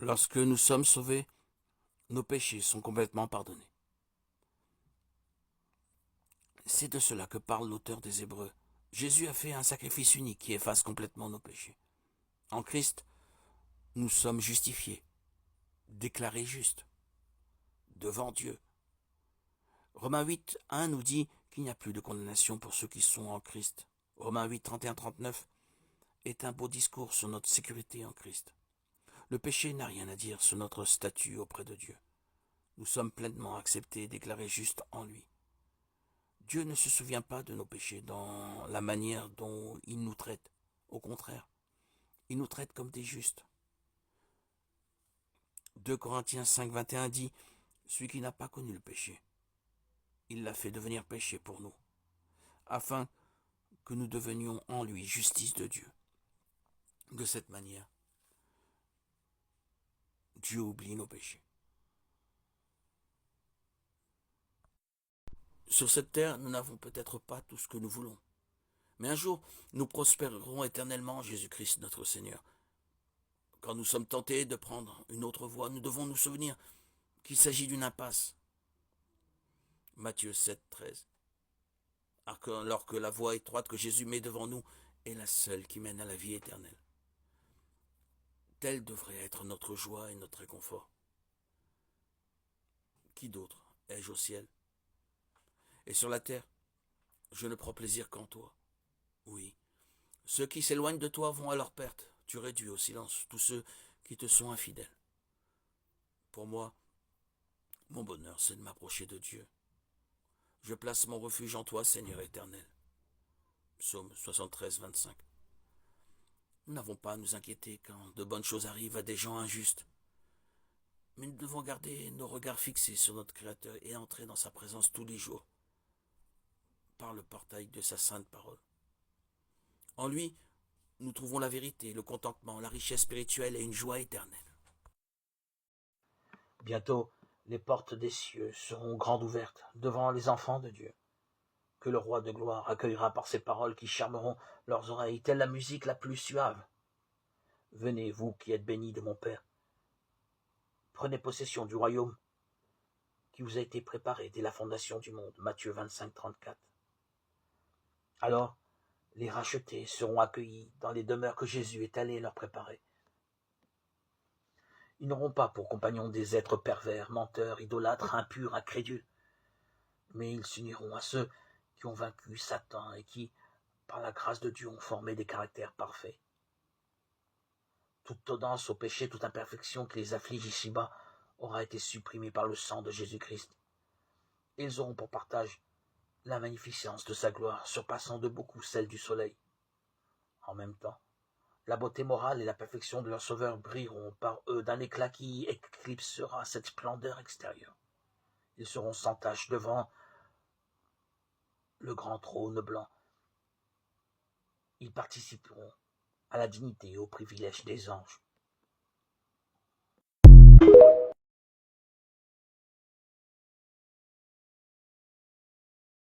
Lorsque nous sommes sauvés, nos péchés sont complètement pardonnés. C'est de cela que parle l'auteur des Hébreux. Jésus a fait un sacrifice unique qui efface complètement nos péchés. En Christ, nous sommes justifiés, déclarés justes, devant Dieu. Romains 8, 1 nous dit qu'il n'y a plus de condamnation pour ceux qui sont en Christ. Romains 8, 31-39 est un beau discours sur notre sécurité en Christ. Le péché n'a rien à dire sur notre statut auprès de Dieu. Nous sommes pleinement acceptés et déclarés justes en lui. Dieu ne se souvient pas de nos péchés dans la manière dont il nous traite. Au contraire, il nous traite comme des justes. 2 Corinthiens 5, 21 dit « Celui qui n'a pas connu le péché, il l'a fait devenir péché pour nous, afin que nous devenions en lui justice de Dieu. » De cette manière, Dieu oublie nos péchés. Sur cette terre, nous n'avons peut-être pas tout ce que nous voulons. Mais un jour, nous prospérerons éternellement en Jésus-Christ notre Seigneur. Quand nous sommes tentés de prendre une autre voie, nous devons nous souvenir qu'il s'agit d'une impasse. Matthieu 7, 13. Alors que la voie étroite que Jésus met devant nous est la seule qui mène à la vie éternelle. Telle devrait être notre joie et notre réconfort. Qui d'autre ai-je au ciel? Et sur la terre, je ne prends plaisir qu'en toi. Oui, ceux qui s'éloignent de toi vont à leur perte. Tu réduis au silence tous ceux qui te sont infidèles. Pour moi, mon bonheur, c'est de m'approcher de Dieu. Je place mon refuge en toi, Seigneur éternel. Psaume 73, 25. Nous n'avons pas à nous inquiéter quand de bonnes choses arrivent à des gens injustes. Mais nous devons garder nos regards fixés sur notre Créateur et entrer dans sa présence tous les jours, par le portail de sa sainte parole. En lui, nous trouvons la vérité, le contentement, la richesse spirituelle et une joie éternelle. Bientôt, les portes des cieux seront grandes ouvertes devant les enfants de Dieu, que le roi de gloire accueillera par ces paroles qui charmeront leurs oreilles, telle la musique la plus suave. Venez, vous qui êtes bénis de mon Père, prenez possession du royaume qui vous a été préparé dès la fondation du monde. Matthieu 25, 34. Alors, les rachetés seront accueillis dans les demeures que Jésus est allé leur préparer. Ils n'auront pas pour compagnons des êtres pervers, menteurs, idolâtres, impurs, incrédules, mais ils s'uniront à ceux qui ont vaincu Satan et qui, par la grâce de Dieu, ont formé des caractères parfaits. Toute tendance au péché, toute imperfection qui les afflige ici-bas aura été supprimée par le sang de Jésus-Christ. Ils auront pour partage la magnificence de sa gloire, surpassant de beaucoup celle du soleil. En même temps, la beauté morale et la perfection de leur Sauveur brilleront par eux d'un éclat qui éclipsera cette splendeur extérieure. Ils seront sans tache devant le grand trône blanc. Ils participeront à la dignité et au privilège des anges.